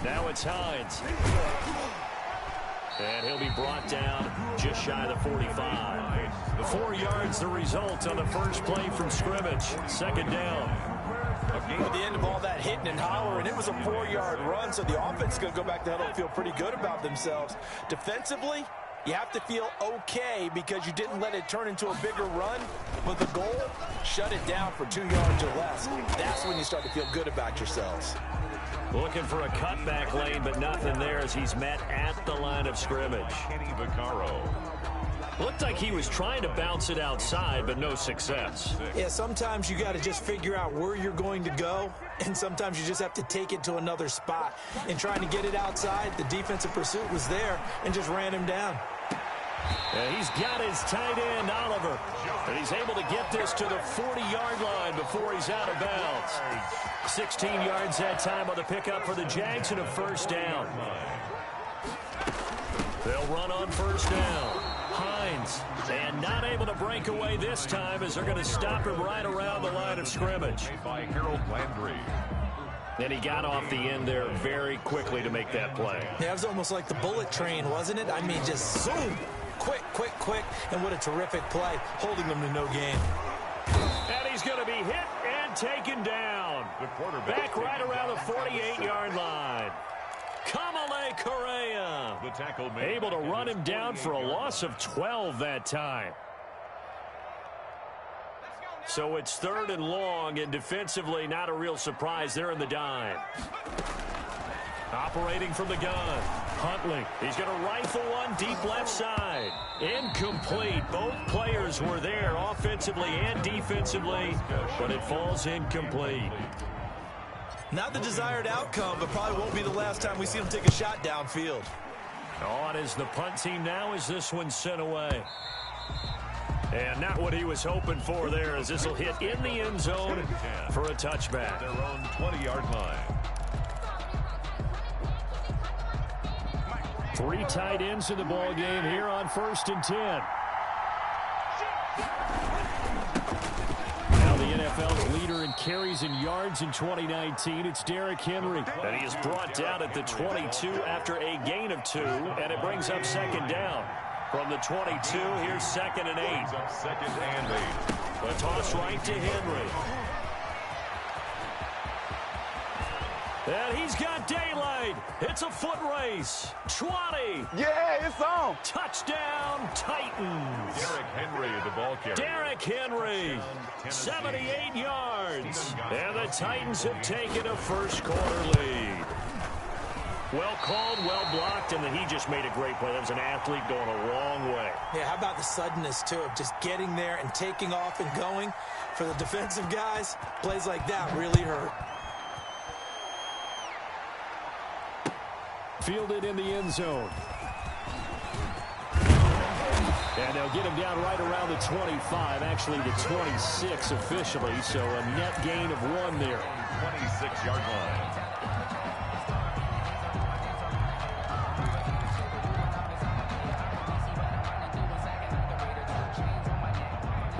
Now it's Hines. And he'll be brought down just shy of the 45. 4 yards the result on the first play from scrimmage. Second down. At the end of all that hitting and hollering, it was a 4-yard run, so the offense is going to go back to huddle and feel pretty good about themselves. Defensively, you have to feel okay because you didn't let it turn into a bigger run. But the goal, shut it down for 2 yards or less. That's when you start to feel good about yourselves. Looking for a cutback lane, but nothing there as he's met at the line of scrimmage. Kenny Vaccaro. Looked like he was trying to bounce it outside, but no success. Yeah, sometimes you got to just figure out where you're going to go, and sometimes you just have to take it to another spot. In trying to get it outside, the defensive pursuit was there and just ran him down. And he's got his tight end, Oliver. And he's able to get this to the 40-yard line before he's out of bounds. 16 yards that time on the pickup for the Jags and a first down. They'll run on first down. Hines, and not able to break away this time as they're going to stop him right around the line of scrimmage. By Harold Landry. And he got off the end there very quickly to make that play. Yeah, it was almost like the bullet train, wasn't it? I mean, just zoom. Quick, quick, quick. And what a terrific play, holding them to no gain. And he's going to be hit and taken down. The quarterback back right around the 48-yard line. Kamalei Correa. The tackle able to run him down for a loss of 12 that time. So it's 3rd and long, and defensively not a real surprise. They're in the dime. Operating from the gun. Huntley. He's going to rifle one deep left side. Incomplete. Both players were there offensively and defensively, but it falls incomplete. Not the desired outcome, but probably won't be the last time we see him take a shot downfield. On is the punt team now as this one's sent away. And not what he was hoping for there as this will hit in the end zone for a touchback. Their own 20-yard line. 3 tight ends in the ball game here on 1st and 10. Now the NFL's leader in carries and yards in 2019, it's Derrick Henry. And he is brought down at the 22 after a gain of 2, and it brings up 2nd down. From the 22, here's 2nd and 8. Second and 8. A toss right to Henry. And he's got daylight. It's a foot race. 20. Yeah, it's on. Touchdown, Titans. Derrick Henry, the ball carrier. Derrick Henry, 78 yards. And the Titans have taken a first-quarter lead. Well called, well blocked, and then he just made a great play. That was an athlete going a long way. Yeah, how about the suddenness, too, of just getting there and taking off and going? For the defensive guys, plays like that really hurt. Fielded in the end zone. And they'll get him down right around the 25, actually the 26 officially, so a net gain of 1 there. 26-yard line.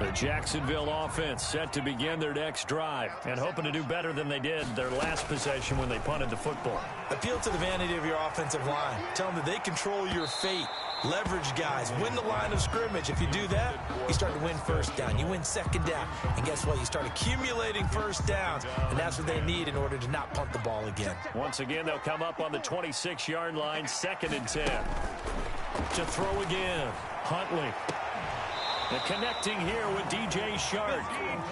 The Jacksonville offense set to begin their next drive and hoping to do better than they did their last possession when they punted the football. Appeal to the vanity of your offensive line. Tell them that they control your fate. Leverage guys. Win the line of scrimmage. If you do that, you start to win first down. You win second down. And guess what? You start accumulating first downs. And that's what they need in order to not punt the ball again. Once again, they'll come up on the 26-yard line, 2nd and 10. To throw again. Huntley. The connecting here with DJ Chark.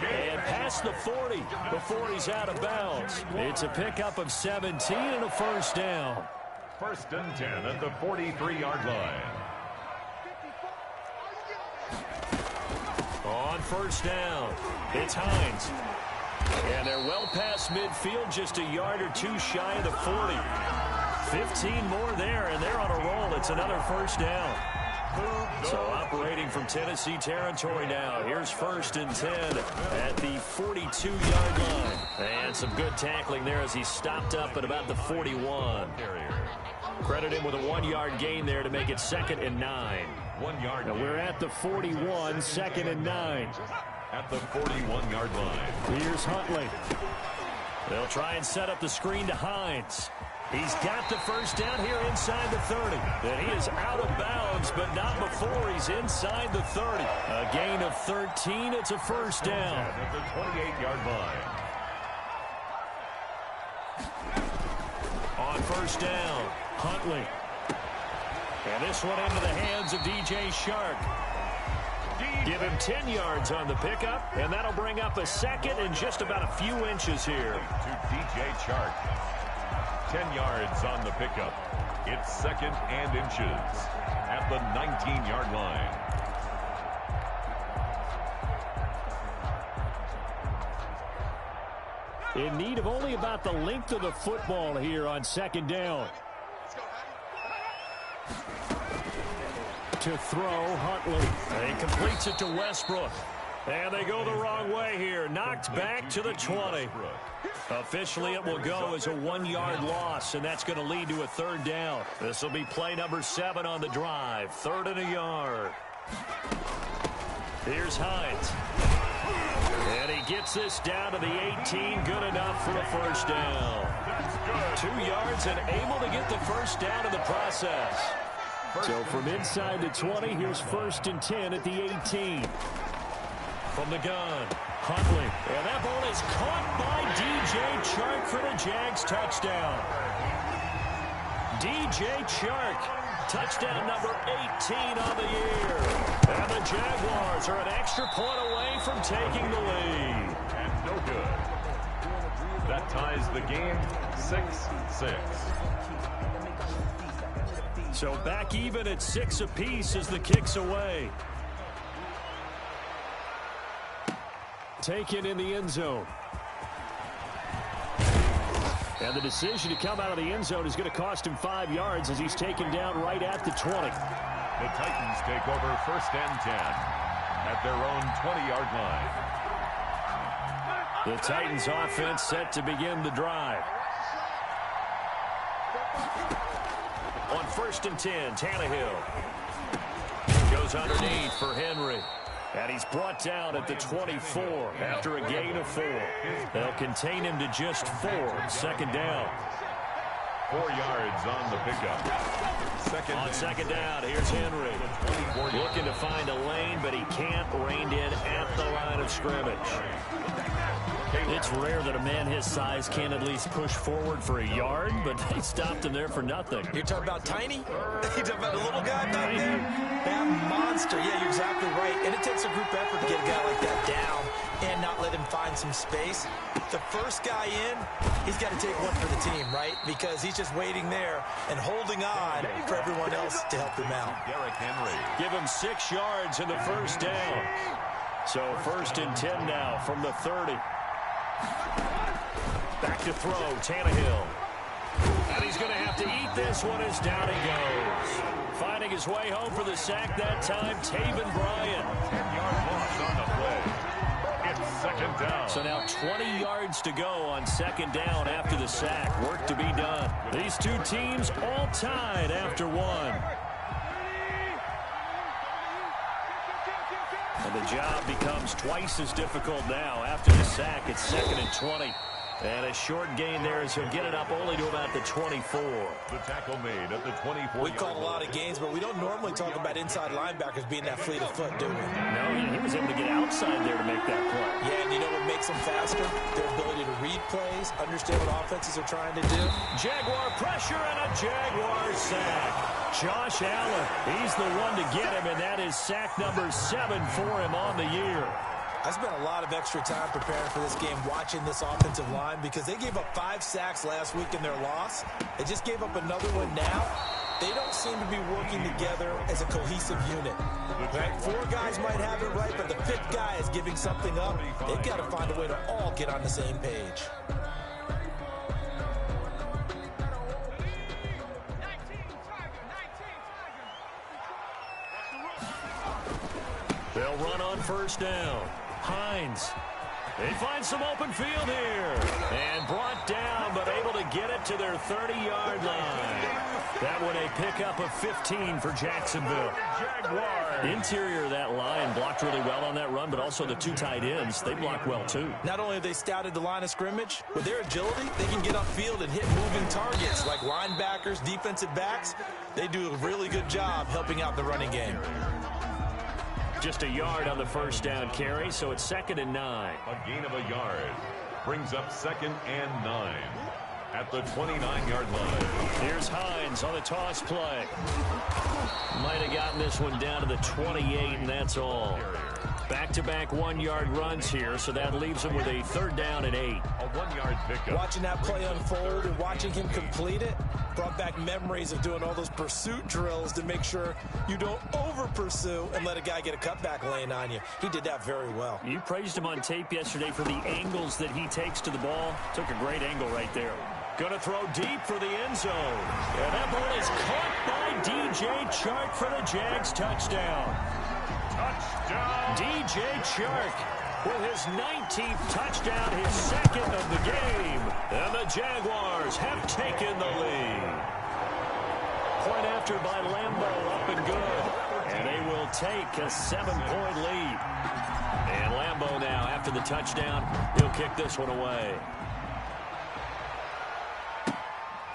And past the 40 before he's out of bounds. It's a pickup of 17 and a first down. 1st and 10 at the 43-yard line. On first down, it's Hines. And they're well past midfield, just a yard or 2 shy of the 40. 15 more there, and they're on a roll. It's another first down. So operating from Tennessee territory now. Here's 1st and 10 at the 42-yard line. And some good tackling there as he stopped up at about the 41. Credit him with a 1-yard gain there to make it 2nd and 9. 1 yard. Now we're at the 41, 2nd and 9. At the 41-yard line. Here's Huntley. They'll try and set up the screen to Hines. He's got the first down here inside the 30. And he is out of bounds, but not before he's inside the 30. A gain of 13. It's a first down. At the 28-yard line. On first down, Huntley. And this one into the hands of DJ Chark. Give him 10 yards on the pickup, and that'll bring up a second and just about a few inches here. To DJ Chark. 10 yards on the pickup. It's second and inches at the 19-yard line. In need of only about the length of the football here on second down. To throw, Huntley. And he completes it to Westbrook. And they go the wrong way here. Knocked back to the 20. Officially, it will go as a 1-yard loss, and that's going to lead to a third down. This will be play number 7 on the drive. 3rd and a yard. Here's Hines. And he gets this down to the 18. Good enough for a first down. 2 yards and able to get the first down in the process. So from inside the 20, here's 1st and 10 at the 18. From the gun, Huntley. And that ball is caught by DJ Chark for the Jags touchdown. DJ Chark, touchdown number 18 on the year. And the Jaguars are an extra point away from taking the lead. And no good. That ties the game 6-6. So back even at 6 apiece as the kick's away. Taken in the end zone. And the decision to come out of the end zone is going to cost him 5 yards as he's taken down right at the 20. The Titans take over 1st and 10 at their own 20-yard line. The Titans offense set to begin the drive. On 1st and 10, Tannehill goes underneath for Henry. And he's brought down at the 24 after a gain of 4. They'll contain him to just 4. 2nd down. 4 yards on the pickup. On second down, here's Henry. Looking to find a lane, but he can't. Reined in at the line of scrimmage. It's rare that a man his size can't at least push forward for a yard, but they stopped him there for nothing. You're talking about tiny? You're talking about the little guy back there? That monster. Yeah, you're exactly right. And it takes a group effort to get a guy like that down and not let him find some space. The first guy in, he's got to take one for the team, right? Because he's just waiting there and holding on for everyone else to help him out. Derrick Henry. Give him 6 yards in the first down. So 1st and 10 now from the 30. Back to throw, Tannehill. And he's going to have to eat this one as down he goes. Finding his way home for the sack that time, Taven Bryan. 10-yard loss on the play. It's 2nd down. So now 20 yards to go on 2nd down after the sack. Work to be done. These two teams all tied after 1. And the job becomes twice as difficult now after the sack. It's 2nd and 20. And a short gain there as he'll get it up only to about the 24. The tackle made at the 24. We call a lot of games, but we don't normally talk about inside linebackers being that fleet of foot, do we? No, he was able to get outside there to make that play. Yeah, and you know what makes them faster? Their ability to read plays, understand what offenses are trying to do. Jaguar pressure and a Jaguar sack. Josh Allen, he's the one to get him, and that is sack number 7 for him on the year. I spent a lot of extra time preparing for this game, watching this offensive line, because they gave up 5 sacks last week in their loss. They just gave up another one now. They don't seem to be working together as a cohesive unit. Right? 4 guys might have it right, but the 5th guy is giving something up. They've got to find a way to all get on the same page. They'll run on first down. Hines. They find some open field here. And brought down, but able to get it to their 30-yard line. That one a pickup of 15 for Jacksonville. Jaguars. Interior of that line blocked really well on that run, but also the two tight ends, they blocked well too. Not only have they scouted the line of scrimmage, with their agility, they can get upfield and hit moving targets like linebackers, defensive backs. They do a really good job helping out the running game. Just a yard on the first down carry, so it's 2nd and 9. A gain of a yard brings up 2nd and 9 at the 29-yard line. Here's Hines on the toss play. Might have gotten this one down to the 28, and that's all. Back-to-back 1-yard runs here, so that leaves him with a 3rd down and 8. A 1-yard pickup. Watching that play unfold and watching him complete it brought back memories of doing all those pursuit drills to make sure you don't over-pursue and let a guy get a cutback lane on you. He did that very well. You praised him on tape yesterday for the angles that he takes to the ball. Took a great angle right there. Going to throw deep for the end zone. And that ball is caught by DJ Chark for the Jags touchdown. Touchdown. DJ Chark with his 19th touchdown, his 2nd of the game. And the Jaguars have taken the lead. Point after by Lambo, up and good. And they will take a 7-point lead. And Lambo now, after the touchdown, he'll kick this one away.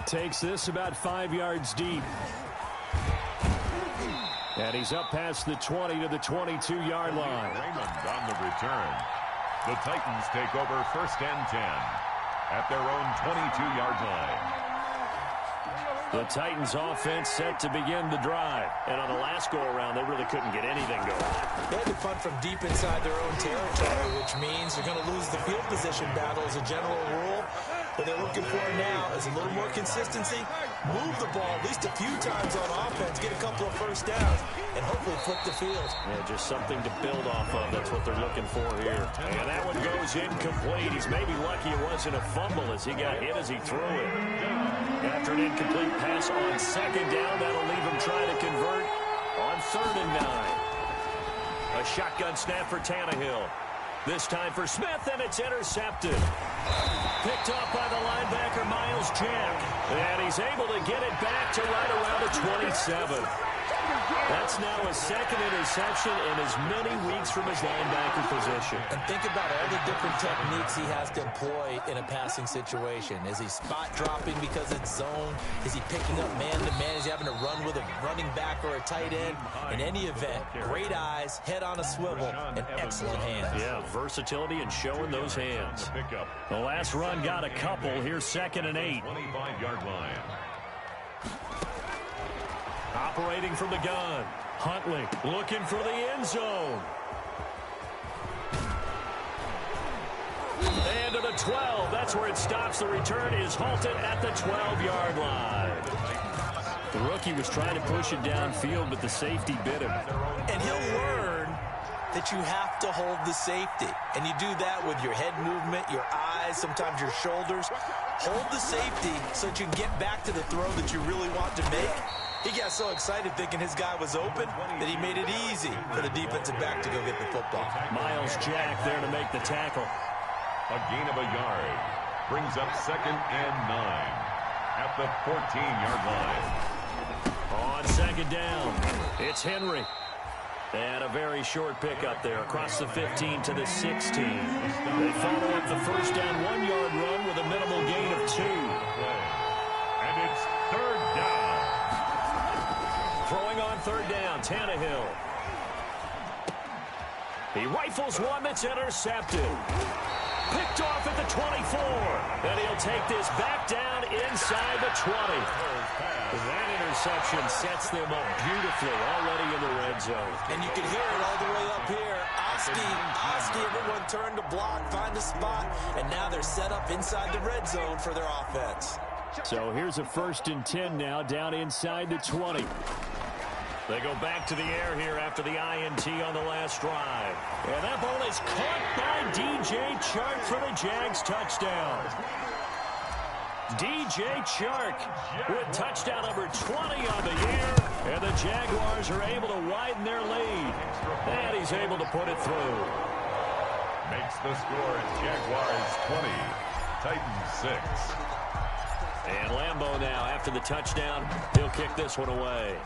Takes this about 5 yards deep. And he's up past the 20 to the 22-yard line. Raymond on the return. The Titans take over 1st and 10 at their own 22-yard line. The Titans offense set to begin the drive. And on the last go-around, they really couldn't get anything going. They had to punt from deep inside their own territory, which means they're going to lose the field position battle as a general rule. What they're looking for now is a little more consistency, move the ball at least a few times on offense, get a couple of first downs, and hopefully flip the field. Yeah, just something to build off of. That's what they're looking for here. And that one goes incomplete. He's maybe lucky it wasn't a fumble as he got hit as he threw it. After an incomplete pass on 2nd down, that'll leave him trying to convert on 3rd and 9. A shotgun snap for Tannehill. This time for Smith, and it's intercepted. Picked off by the linebacker, Miles Jack. And he's able to get it back to right around the 27. That's now his 2nd interception in as many weeks from his linebacker position. And think about all the different techniques he has to employ in a passing situation. Is he spot dropping because it's zone? Is he picking up man-to-man? Is he having to run with a running back or a tight end? In any event, great eyes, head on a swivel, and excellent hands. Yeah, versatility and showing those hands. The last run got a couple. Here's 2nd and 8. 25-yard line. Operating from the gun. Huntley looking for the end zone. And to the 12. That's where it stops. The return is halted at the 12-yard line. The rookie was trying to push it downfield, but the safety bit him. And he'll learn that you have to hold the safety. And you do that with your head movement, your eyes, sometimes your shoulders. Hold the safety so that you can get back to the throw that you really want to make. He got so excited thinking his guy was open that he made it easy for the defensive back to go get the football. Miles Jack there to make the tackle. A gain of a yard brings up 2nd and 9 at the 14-yard line. On 2nd down, it's Henry. And a very short pickup there across the 15 to the 16. They follow up the first down 1-yard run with a minimal gain of 2. And it's 3rd down. Throwing on 3rd down, Tannehill. He rifles one that's intercepted. Picked off at the 24. And he'll take this back down inside the 20. That interception sets them up beautifully already in the red zone. And you can hear it all the way up here. Oski, everyone turn to block, find a spot, and now they're set up inside the red zone for their offense. So here's a 1st and 10 now down inside the 20. They go back to the air here after the INT on the last drive. And that ball is caught by DJ Chark for the Jags touchdown. DJ Chark with touchdown number 20 on the year. And the Jaguars are able to widen their lead. And he's able to put it through. Makes the score Jaguars 20, Titans 6. And Lambeau now, after the touchdown, he'll kick this one away.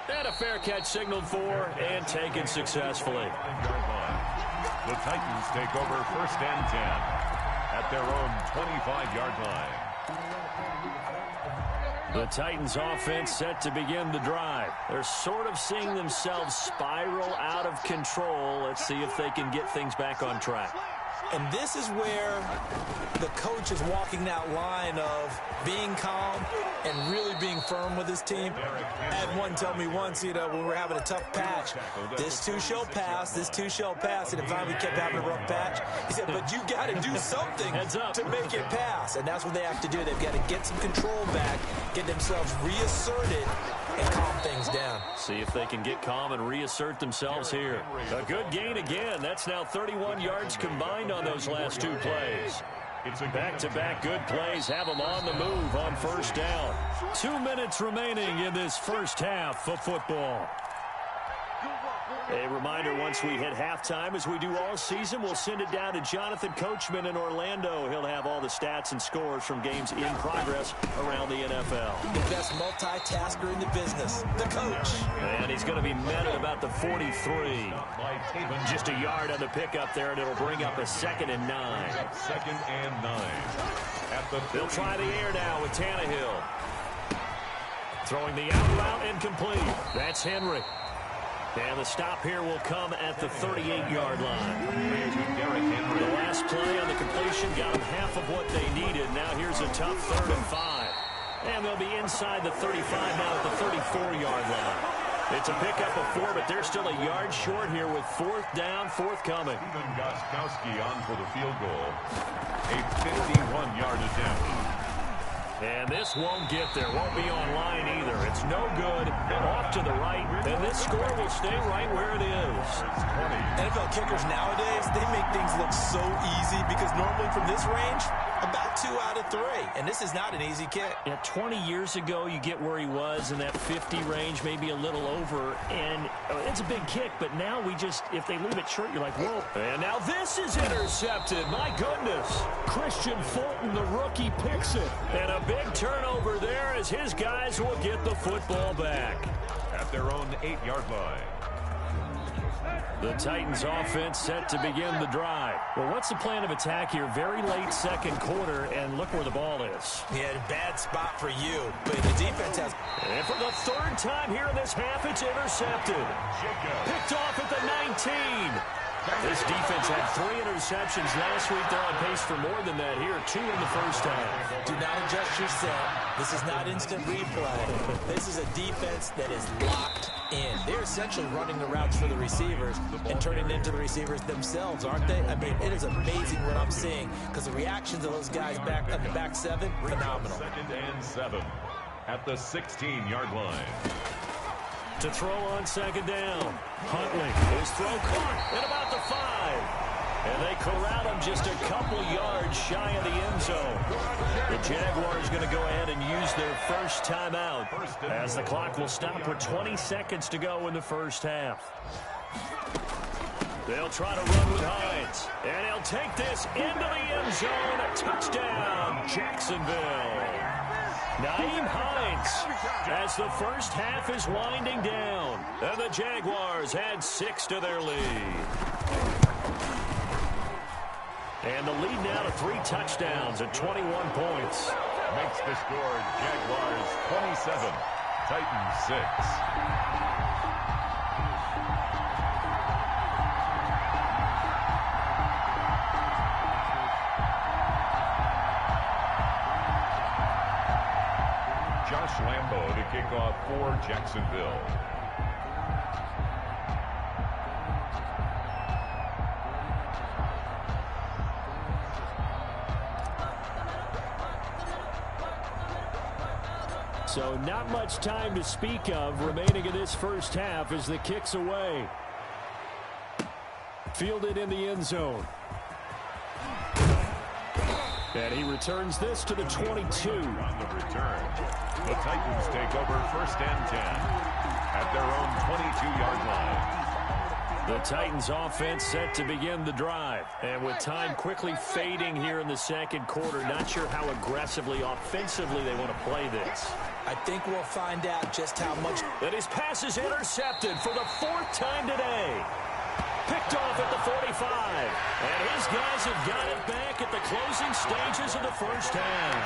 And a fair catch signaled for and taken successfully. The Titans take over 1st and 10 at their own 25-yard line. The Titans offense set to begin the drive. They're sort of seeing themselves spiral out of control. Let's see if they can get things back on track. And this is where the coach is walking that line of being calm and really being firm with his team. I had one tell me once, when we were having a tough patch, this too shall pass, this too shall pass. And finally we kept having a rough patch. He said, but you got to do something to make it pass. And that's what they have to do. They've got to get some control back, get themselves reasserted, and calm things down. See if they can get calm and reassert themselves here. A good gain again. That's now 31 yards combined on those last 2 plays. Back-to-back good plays have them on the move on 1st down. 2 minutes remaining in this first half of football. A reminder, once we hit halftime, as we do all season, we'll send it down to Jonathan Coachman in Orlando. He'll have all the stats and scores from games in progress around the NFL. The best multitasker in the business, the coach. And he's going to be met at about the 43. Just a yard on the pickup there, and it'll bring up a 2nd and 9. 2nd and 9. They'll try the air now with Tannehill. Throwing the out route incomplete. That's Henry. And the stop here will come at the 38-yard line. The last play on the completion got them half of what they needed. Now here's a tough 3rd and 5. And they'll be inside the 35 now at the 34-yard line. It's a pickup of 4, but they're still a yard short here with 4th down, forthcoming. Stephen Gostkowski on for the field goal. A 51-yard attempt. And this won't get there. Won't be online either. It's no good. Off to the right. And this score will stay right where it is. NFL kickers nowadays, they make things look so easy because normally from this range, about 2 out of 3. And this is not an easy kick. Yeah, 20 years ago, you get where he was in that 50 range, maybe a little over. And it's a big kick, but now we just, if they leave it short, you're like, whoa. And now this is intercepted. My goodness. Christian Fulton, the rookie, picks it. And a big turnover there as his guys will get the football back. At their own 8-yard line. The Titans offense set to begin the drive. Well, what's the plan of attack here? Very late 2nd quarter, and look where the ball is. Yeah, bad spot for you, but the defense has... And for the 3rd time here in this half, it's intercepted. Picked off at the 19. This defense had 3 interceptions last week. They're on pace for more than that here. 2 in the first half. Do not adjust your set. This is not instant replay. This is a defense that is locked in. They're essentially running the routes for the receivers and turning into the receivers themselves, aren't they? I mean, it is amazing what I'm seeing because the reactions of those guys back on the back 7, phenomenal. 2nd and 7 at the 16-yard line. To throw on 2nd down. Huntley, his throw caught at about the 5. And they corral him just a couple yards shy of the end zone. The Jaguars going to go ahead and use their first timeout as the clock will stop with 20 seconds to go in the first half. They'll try to run with Hines. And he'll take this into the end zone. A touchdown, Jacksonville. Nyheim Hines as the first half is winding down. And the Jaguars add 6 to their lead. And the lead now to 3 touchdowns at 21 points. Makes the score Jaguars 27, Titans 6. Josh Lambeau to kick off for Jacksonville. So not much time to speak of remaining in this first half as the kick's away. Fielded in the end zone. And he returns this to the 22. On the return, the Titans take over 1st and 10 at their own 22-yard line. The Titans offense set to begin the drive. And with time quickly fading here in the second quarter, not sure how aggressively, offensively they want to play this. I think we'll find out just how much. And his pass is intercepted for the 4th time today. Picked off at the 45. And his guys have got it back at the closing stages of the first half.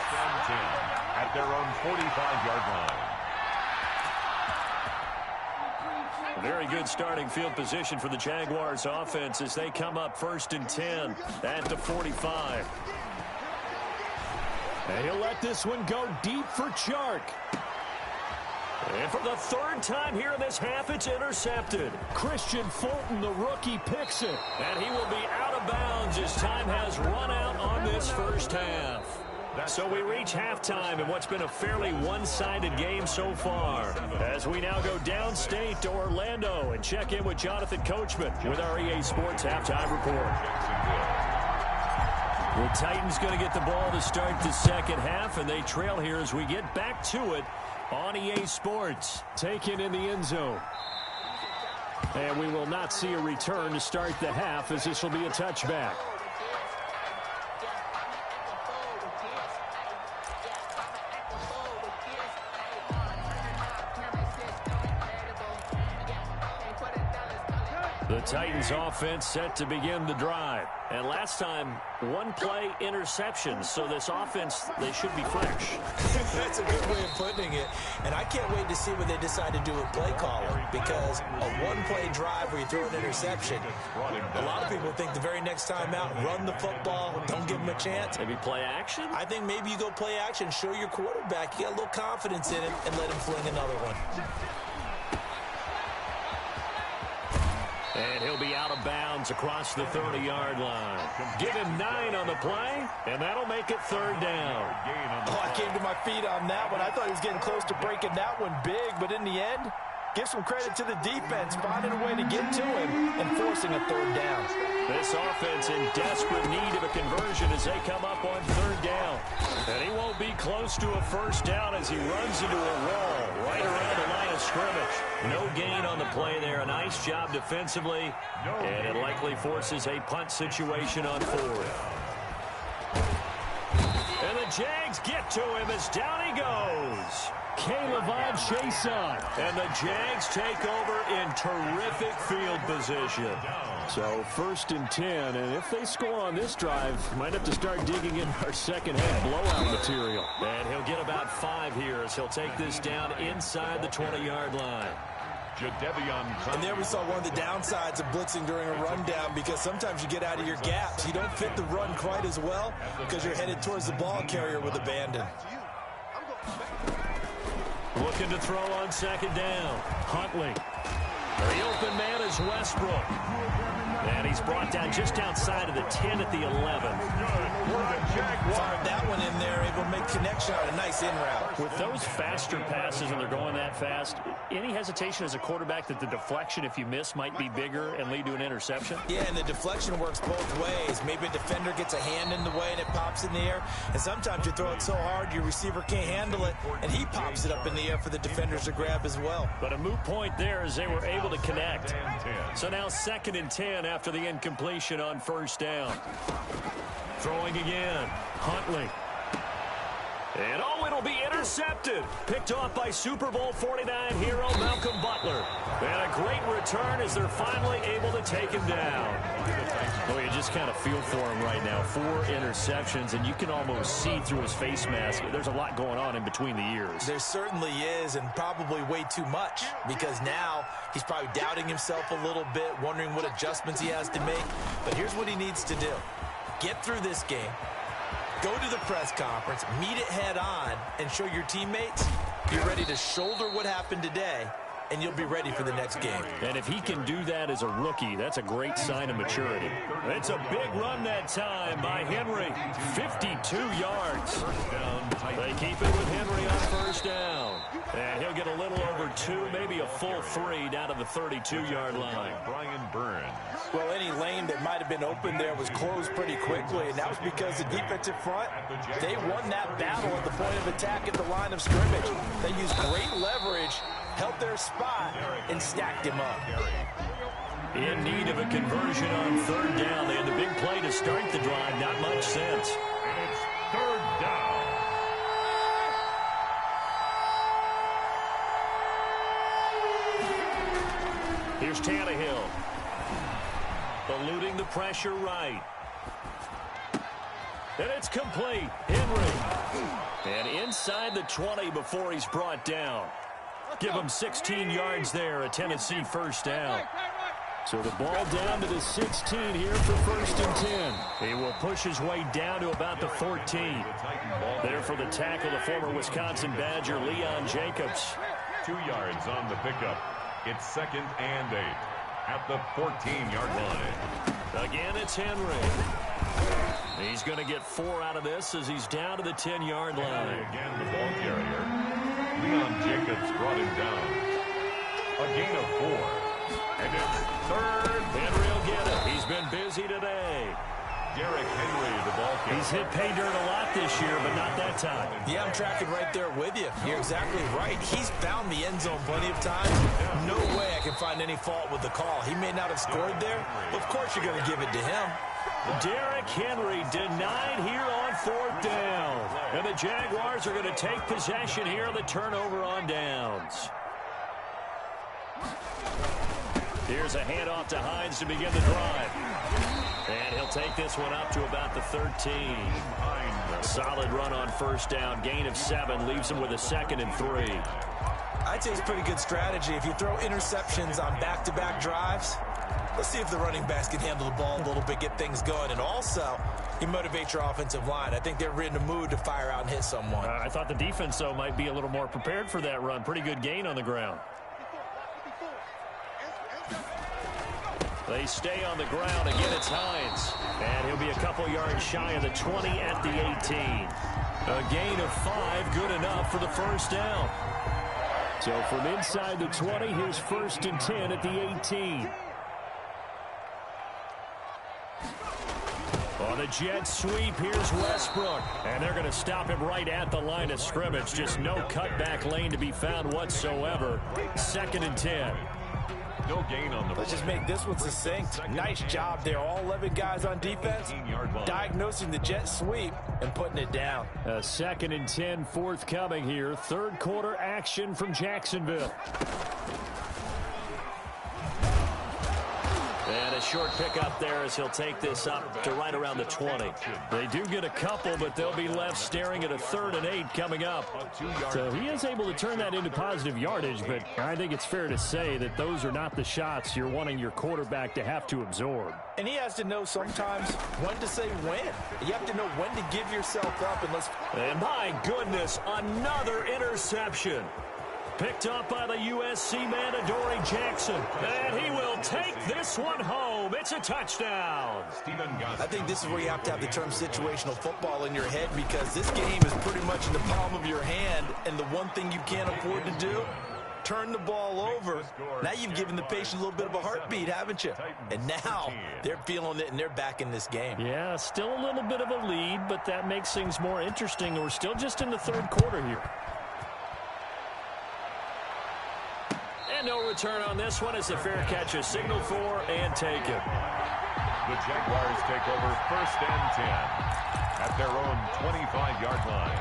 At their own 45-yard line. Very good starting field position for the Jaguars offense as they come up 1st and 10 at the 45. And he'll let this one go deep for Chark. And for the 3rd time here in this half, it's intercepted. Christian Fulton, the rookie, picks it. And he will be out of bounds as time has run out on this first half. So we reach halftime in what's been a fairly one-sided game so far. As we now go downstate to Orlando and check in with Jonathan Coachman with our EA Sports Halftime Report. The Titans going to get the ball to start the second half, and they trail here as we get back to it on EA Sports. Taken in the end zone. And we will not see a return to start the half as this will be a touchback. The Titans offense set to begin the drive. And last time, 1-play interception. So this offense, they should be fresh. That's a good way of putting it. And I can't wait to see what they decide to do with play calling. Because a 1-play drive where you throw an interception, a lot of people think the very next time out, run the football, don't give them a chance. Maybe play action? I think maybe you go play action, show your quarterback you got a little confidence in him, and let him fling another one. And he'll be out of bounds across the 30-yard line. Give him 9 on the play, and that'll make it 3rd down. Oh, I came to my feet on that one. I thought he was getting close to breaking that one big, but in the end, give some credit to the defense, finding a way to get to him and forcing a 3rd down. This offense in desperate need of a conversion as they come up on 3rd down. And he won't be close to a 1st down as he runs into a wall right around the line of scrimmage. No gain on the play there. A nice job defensively. And it likely forces a punt situation on 4th. And the Jags get to him as down he goes. K'Lavon Chaisson. And the Jags take over in terrific field position. So 1st and 10, and if they score on this drive, might have to start digging in our second half blowout material. And he'll get about 5 here as he'll take this down inside the 20-yard line. And there we saw one of the downsides of blitzing during a rundown because sometimes you get out of your gaps. You don't fit the run quite as well because you're headed towards the ball carrier with abandon. Looking to throw on 2nd down. Huntley. The open man is Westbrook. And he's brought down just outside of the 10 at the 11. Fired that one in there, able to make connection on a nice in route. With those faster passes and they're going that fast, any hesitation as a quarterback that the deflection, if you miss, might be bigger and lead to an interception? Yeah, and the deflection works both ways. Maybe a defender gets a hand in the way and it pops in the air. And sometimes you throw it so hard your receiver can't handle it, and he pops it up in the air for the defenders to grab as well. But a moot point there as they were able to connect. So now 2nd and 10 after the incompletion on 1st down. Throwing again. Huntley. And it'll be intercepted. Picked off by Super Bowl 49 hero Malcolm Butler. And a great return as they're finally able to take him down. Oh, you just kind of feel for him right now. 4 interceptions, and you can almost see through his face mask. There's a lot going on in between the ears. There certainly is, and probably way too much, because now he's probably doubting himself a little bit, wondering what adjustments he has to make. But here's what he needs to do. Get through this game. Go to the press conference, meet it head on, and show your teammates you're ready to shoulder what happened today, and you'll be ready for the next game. And if he can do that as a rookie, that's a great sign of maturity. It's a big run that time by Henry. 52 yards. They keep it with Henry on 1st down. And he'll get a little over 2, maybe a full 3 down to the 32-yard line. Brian Burns. Well, any lane that might have been open there was closed pretty quickly, and that was because the defensive front, they won that battle at the point of attack at the line of scrimmage. They used great leverage, held their spot, and stacked him up. In need of a conversion on third down. They had the big play to start the drive. Not much sense. And it's third down. Here's Tannehill. Eluding the pressure right. And it's complete. Henry. And inside the 20 before he's brought down. Give him 16 yards there, a Tennessee first down. So the ball down to the 16 here for first and 10. He will push his way down to about the 14. There for the tackle, the former Wisconsin Badger, Leon Jacobs. 2 yards on the pickup. It's second and 8 at the 14-yard line. Again, it's Henry. He's going to get 4 out of this as he's down to the 10-yard line. Again, the ball carrier. Leon Jacobs brought him down. A gain of 4. And it's third. Henry will get it. He's been busy today. Derrick Henry, the ball carrier. He's hit pay dirt a lot this year, but not that time. Yeah, I'm tracking right there with you. You're exactly right. He's found the end zone plenty of times. No way I can find any fault with the call. He may not have scored there, but of course you're going to give it to him. Derrick Henry denied here on fourth down. And the Jaguars are going to take possession here on the turnover on downs. Here's a handoff to Hines to begin the drive. And he'll take this one up to about the 13. A solid run on first down. Gain of 7 leaves him with a 2nd and 3. I'd say it's pretty good strategy. If you throw interceptions on back-to-back drives, let's see if the running backs can handle the ball a little bit, get things going. And also, you motivate your offensive line. I think they're in the mood to fire out and hit someone. I thought the defense, though, might be a little more prepared for that run. Pretty good gain on the ground. They stay on the ground. Again, it's Hines. And he'll be a couple yards shy of the 20 at the 18. A gain of 5, good enough for the first down. So from inside the 20, here's first and 10 at the 18. On the jet sweep, here's Westbrook. And they're going to stop him right at the line of scrimmage. Just no cutback lane to be found whatsoever. 2nd and 10. No gain on the play. Let's just make this one succinct. Nice job there. All 11 guys on defense diagnosing the jet sweep and putting it down. A 2nd and 10 forthcoming here. Third quarter action from Jacksonville. And a short pickup there as he'll take this up to right around the 20. They do get a couple, but they'll be left staring at a 3rd and 8 coming up. So he is able to turn that into positive yardage, but I think it's fair to say that those are not the shots you're wanting your quarterback to have to absorb. And he has to know sometimes when to say when. You have to know when to give yourself up. And my goodness, another interception. Picked up by the USC man, Adoree Jackson. And he will take this one home. It's a touchdown. I think this is where you have to have the term situational football in your head, because this game is pretty much in the palm of your hand, and the one thing you can't afford to do, turn the ball over. Now you've given the patient a little bit of a heartbeat, haven't you? And now they're feeling it, and they're back in this game. Yeah, still a little bit of a lead, but that makes things more interesting. We're still just in the third quarter here. And no return on this one as the fair catch is signaled for and taken. The Jaguars take over first and 10 at their own 25-yard line.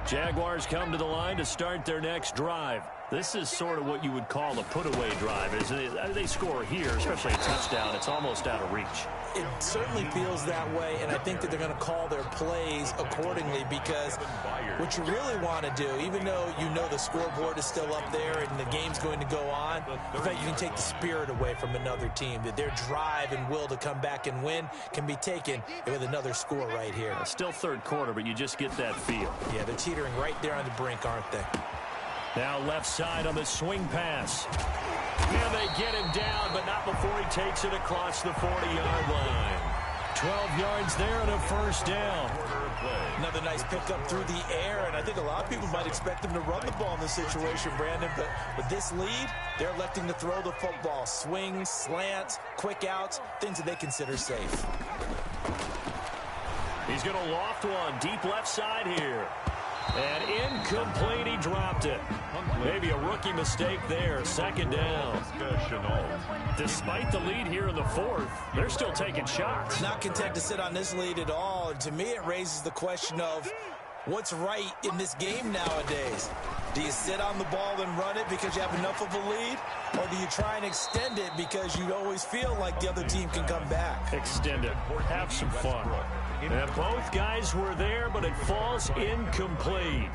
Jaguars come to the line to start their next drive. This is sort of what you would call a put-away drive. As they score here, especially a touchdown, it's almost out of reach. It certainly feels that way, and I think that they're going to call their plays accordingly, because what you really want to do, even though you know the scoreboard is still up there and the game's going to go on, in fact, you can take the spirit away from another team, that their drive and will to come back and win can be taken with another score right here. Still third quarter, but you just get that feel. Yeah, they're teetering right there on the brink, aren't they? Now left side on the swing pass. And they get him down, but not before he takes it across the 40-yard line. 12 yards there and a first down. Another nice pickup through the air, and I think a lot of people might expect them to run the ball in this situation, Brandon, but with this lead, they're electing to throw the football. Swings, slants, quick outs, things that they consider safe. He's going to loft one deep left side here. And incomplete, he dropped it. Maybe a rookie mistake there. Second down. Despite the lead here in the fourth, they're still taking shots. Not content to sit on this lead at all. To me, it raises the question of what's right in this game nowadays. Do you sit on the ball and run it because you have enough of a lead? Or do you try and extend it because you always feel like the other team can come back? Extend it. Have some fun. And both guys were there, but it falls incomplete.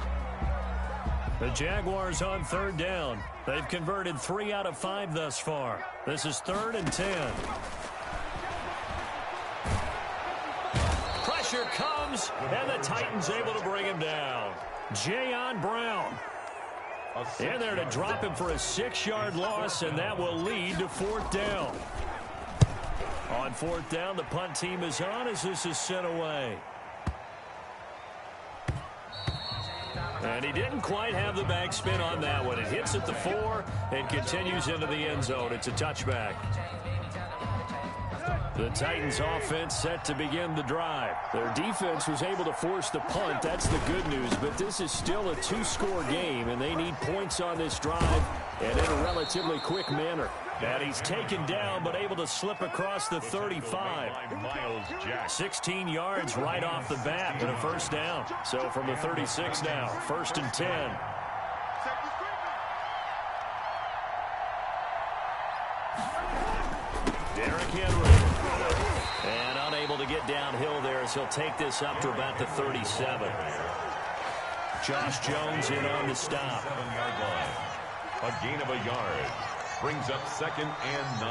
The Jaguars on third down. They've converted 3 out of 5 thus far. This is 3rd and 10. Pressure comes, and the Titans able to bring him down. Jayon Brown in there to drop him for a 6-yard loss, and that will lead to 4th down. On 4th down, the punt team is on as this is sent away. And he didn't quite have the backspin on that one. It hits at the 4 and continues into the end zone. It's a touchback. The Titans offense set to begin the drive. Their defense was able to force the punt. That's the good news. But this is still a 2-score game, and they need points on this drive and in a relatively quick manner. And he's taken down, but able to slip across the 35. 16 yards right off the bat and a 1st down. So from the 36 now, 1st and 10. Derrick Henry. And unable to get downhill there as he'll take this up to about the 37. Josh Jones in on the stop. 7-yard line. A gain of a yard. Brings up 2nd and 9.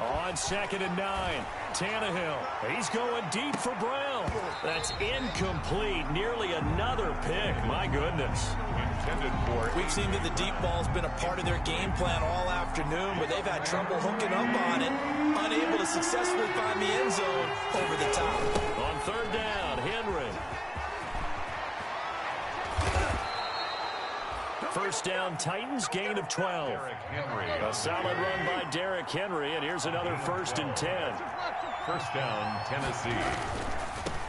On 2nd and 9, Tannehill. He's going deep for Brown. That's incomplete. Nearly another pick. My goodness. Intended for. We've seen that the deep ball's been a part of their game plan all afternoon, but they've had trouble hooking up on it, unable to successfully find the end zone over the top. On 3rd down, Henry. 1st down, Titans, gain of 12. A solid run by Derrick Henry, and here's another 1st and 10. 1st down, Tennessee.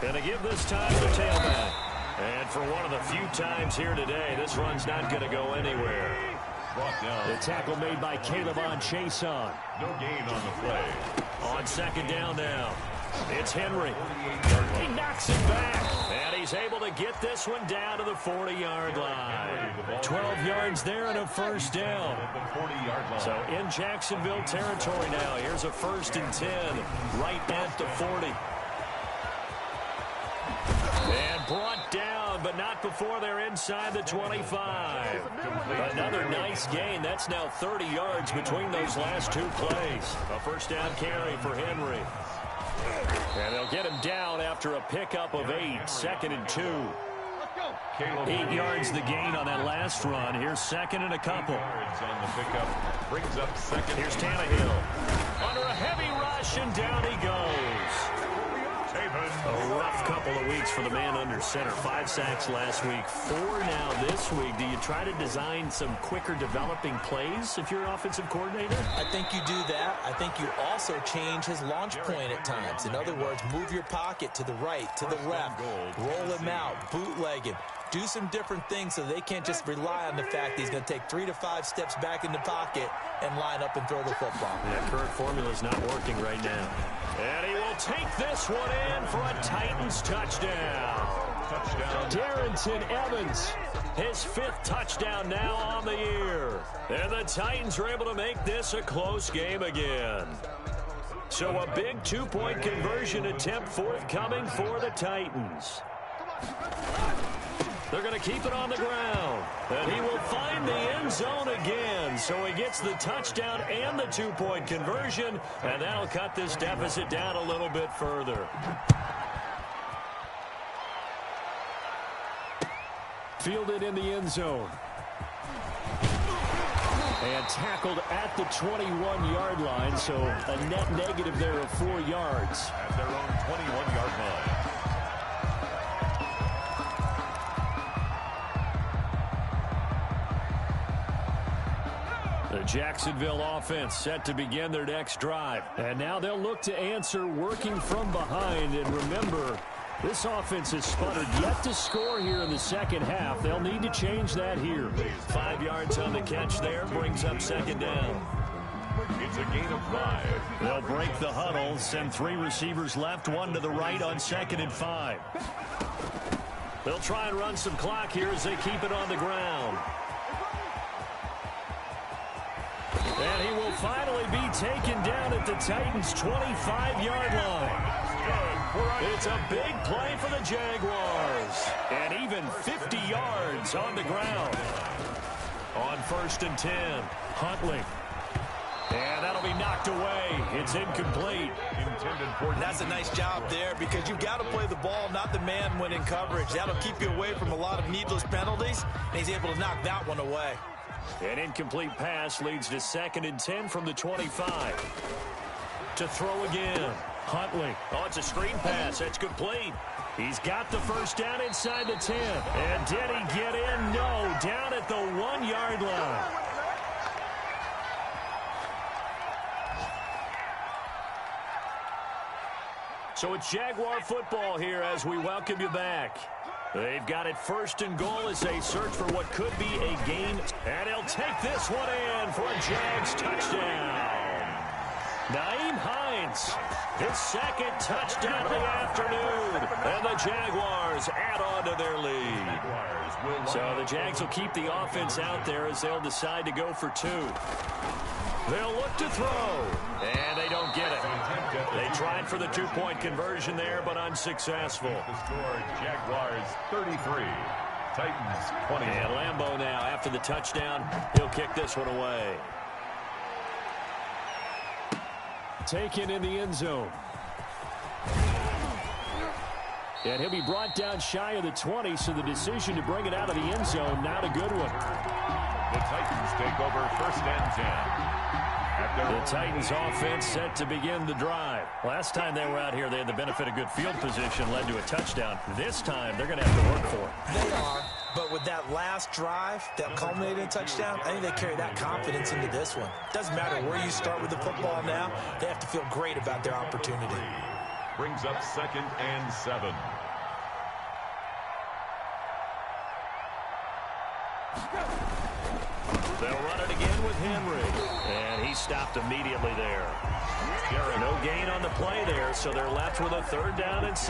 Gonna give this time to tailback. And for one of the few times here today, this run's not going to go anywhere. Brought down. The tackle made by Caleb Chason. No gain on the play. On 2nd down now. It's Henry. He knocks it back. And he's able to get this one down to the 40-yard line. 12 yards there and a 1st down. So in Jacksonville territory now. Here's a 1st and 10 right at the 40. And brought down, but not before they're inside the 25. Another nice gain. That's now 30 yards between those last 2 plays. A 1st down carry for Henry. And they'll get him down after a pickup of 8. 2nd and 2. 8 yards the gain on that last run. Here's 2nd and a couple. On the pickup. Brings up 2nd. Here's Tannehill. Under a heavy rush, and down he goes. A rough couple of weeks for the man under center. 5 sacks last week, 4 now this week. Do you try to design some quicker developing plays if you're an offensive coordinator? I think you do that. I think you also change his launch point at times. In other words, move your pocket to the right, to the left, roll him out, bootleg him. Do some different things so they can't just rely on the fact that he's going to take 3 to 5 steps back in the pocket and line up and throw the football. Yeah, current formula is not working right now. And he will take this one in for a Titans touchdown. Darrynton Evans, his 5th touchdown now on the year. And the Titans are able to make this a close game again. So a big 2-point conversion attempt forthcoming for the Titans. They're going to keep it on the ground. And he will find the end zone again. So he gets the touchdown and the 2-point conversion. And that'll cut this deficit down a little bit further. Fielded in the end zone. And tackled at the 21-yard line. So a net negative there of 4 yards. At their own 21-yard line. The Jacksonville offense set to begin their next drive. And now they'll look to answer working from behind. And remember, this offense has sputtered yet to score here in the second half. They'll need to change that here. 5 yards on the catch there, brings up second down. It's a gain of 5. They'll break the huddle, send 3 receivers left, 1 to the right on 2nd and 5. They'll try and run some clock here as they keep it on the ground. And he will finally be taken down at the Titans' 25-yard line. It's a big play for the Jaguars. And even 50 yards on the ground. On 1st and 10, Huntley. And that'll be knocked away. It's incomplete. That's a nice job there because you've got to play the ball, not the man when in coverage. That'll keep you away from a lot of needless penalties, and he's able to knock that one away. An incomplete pass leads to 2nd and 10 from the 25. To throw again. Huntley. Oh, it's a screen pass. That's complete. He's got the first down inside the 10. And did he get in? No. Down at the 1-yard line. So it's Jaguar football here as we welcome you back. They've got it 1st and goal as they search for what could be a game. And he'll take this one in for a Jags touchdown. Nyheim Hines, his 2nd touchdown of the afternoon. And the Jaguars add on to their lead. So the Jags will keep the offense out there as they'll decide to go for 2. They'll look to throw, and they don't get it. They tried for the 2-point conversion there, but unsuccessful. The score, Jaguars 33, Titans 20. And Lambeau now, after the touchdown, he'll kick this one away. Taken in the end zone. And he'll be brought down shy of the 20, so the decision to bring it out of the end zone, not a good one. The Titans take over 1st and 10. The Titans offense set to begin the drive. Last time they were out here, they had the benefit of good field position, led to a touchdown. This time, they're going to have to work for it. They are, but with that last drive that culminated in a touchdown, I think they carry that confidence into this one. Doesn't matter where you start with the football now, they have to feel great about their opportunity. Brings up 2nd and 7. They'll run it again with Henry. And he stopped immediately there. No gain on the play there, so they're left with a 3rd down and 6.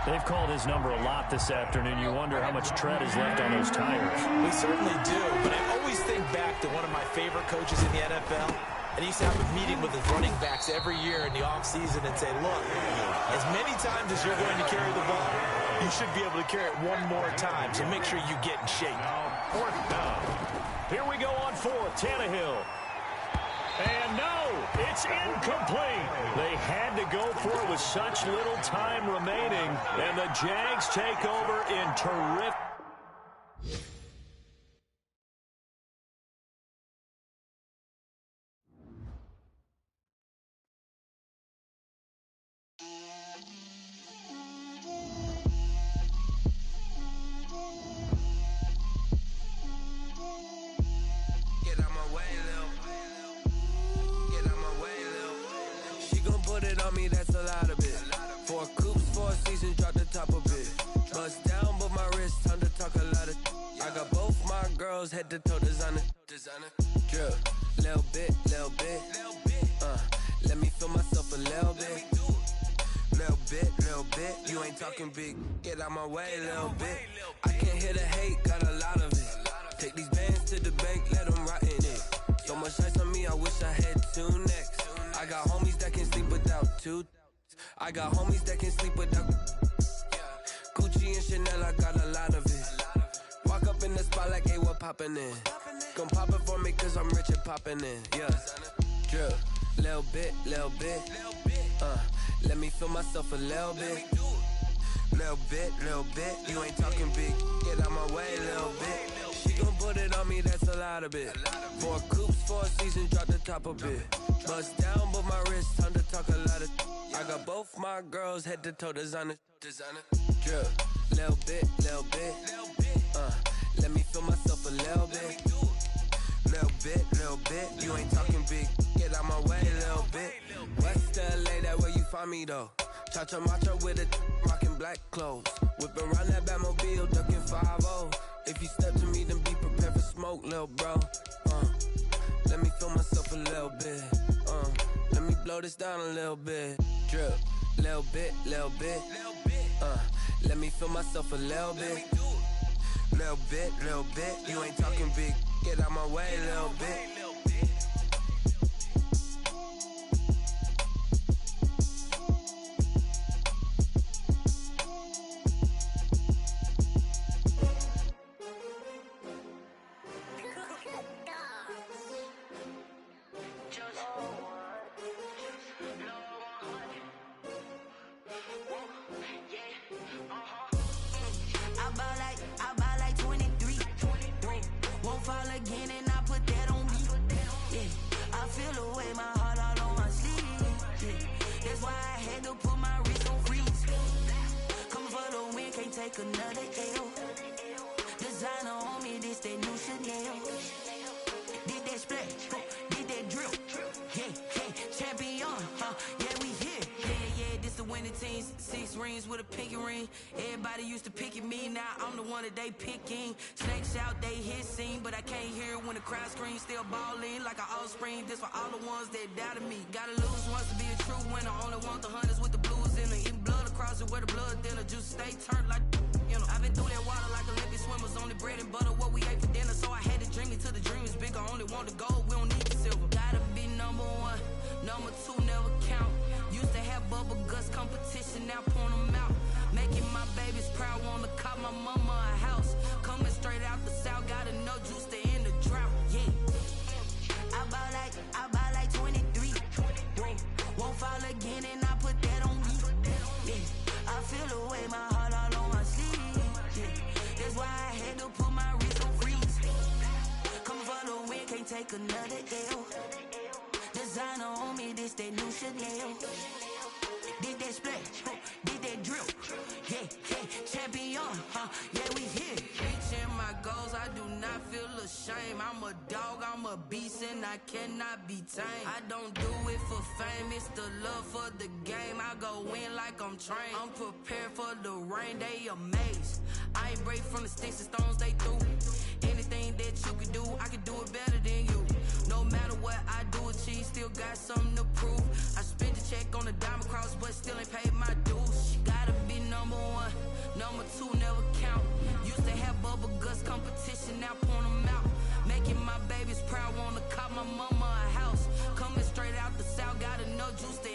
They've called his number a lot this afternoon. You wonder how much tread is left on those tires. We certainly do, but I always think back to one of my favorite coaches in the NFL. And he used to have a meeting with his running backs every year in the offseason and say, look, as many times as you're going to carry the ball, you should be able to carry it one more time, so make sure you get in shape. 4th down. Here we go on 4th, Tannehill. And no, it's incomplete. They had to go for it with such little time remaining, and the Jags take over in terrific. Head to toe designer, drip, little bit, let me feel myself a little bit, you ain't talking big, get out my way, little bit, I can't hear the hate, got a lot of it, take these bands to the bank, let them rot in it, so much ice on me, I wish I had 2 necks, I got homies that can sleep without 2, I got homies that can sleep without, Gucci and Chanel, I got a lot of it. Walk up in the spot like, hey, what poppin' in? Gon' pop it for me cause I'm rich and poppin' in, yeah. Drip, little bit, let me feel myself a little bit. Little bit, you ain't talking big, get out my way, little bit. She gon' put it on me, that's a lot of it. 4 coops, 4 seasons, drop the top a bit. Bust down, but my wrist, time to talk a lot of. I got both my girls, head to toe designer. Drip, little bit, let me feel myself a little bit. Little bit, you ain't talking big. Get out my way, little bit. West LA, that where you find me though. Cha-cha matcha with a rockin' black clothes. Whip around that Batmobile, ducking 5-0. If you step to me, then be prepared for smoke, little bro. Let me feel myself a little bit. Let me blow this down a little bit. Drip, little bit. Let me feel myself a little bit. Little bit. You ain't talking big. Get out my way, little bit. Another L. Designer on me, this that new Chanel. Did that splash, did that drill. Yeah, champion, yeah, we here. Yeah, this the winning team. 6 rings with a pinky ring. Everybody used to pick at me, now I'm the one that they picking. Snakes out, they hissing, but I can't hear when the crowd screams. Still balling like an offspring. This for all the ones that doubted me. Gotta lose once to be a true winner. Only want the hunters with the blues in it. Eating blood across it where the blood dinner. Juice stay turned like, you know. I've been through that water like Olympic swimmers. Only bread and butter what we ate for dinner. So I had to dream it till the dream is bigger. Only want the gold, we don't need the silver. Gotta be number 1, number 2 never count. Used to have bubble guts competition, now point them out. Making my babies proud, wanna cop my mama a house. Coming straight out the south, gotta know juice to end the drought. Yeah, I buy like 23. Won't fall again and I put that on me. Yeah, I feel the way, my heart all on my sleeve. Yeah, that's why I had to put my wrist on freeze. Coming for the win, can't take another L. Designer on me, this that new Chanel. Did that splash, did that drill. Yeah, champion, yeah, we here. Reaching my goals, I do not feel ashamed. I'm a dog, I'm a beast, and I cannot be tamed. I don't do it for fame, it's the love for the game. I go in like I'm trained. I'm prepared for the rain, they amazed. I ain't break from the sticks and stones they threw. Anything that you can do, I can do it better than you. No matter what I do, achieve, still got something to prove. I spent the check on the diamond cross, but still ain't paid my dues. Gotta be number 1, number 2 never count. Used to have bubble guts competition, now point them out. Making my babies proud, wanna cop my mama a house. Coming straight out the south, gotta know juice to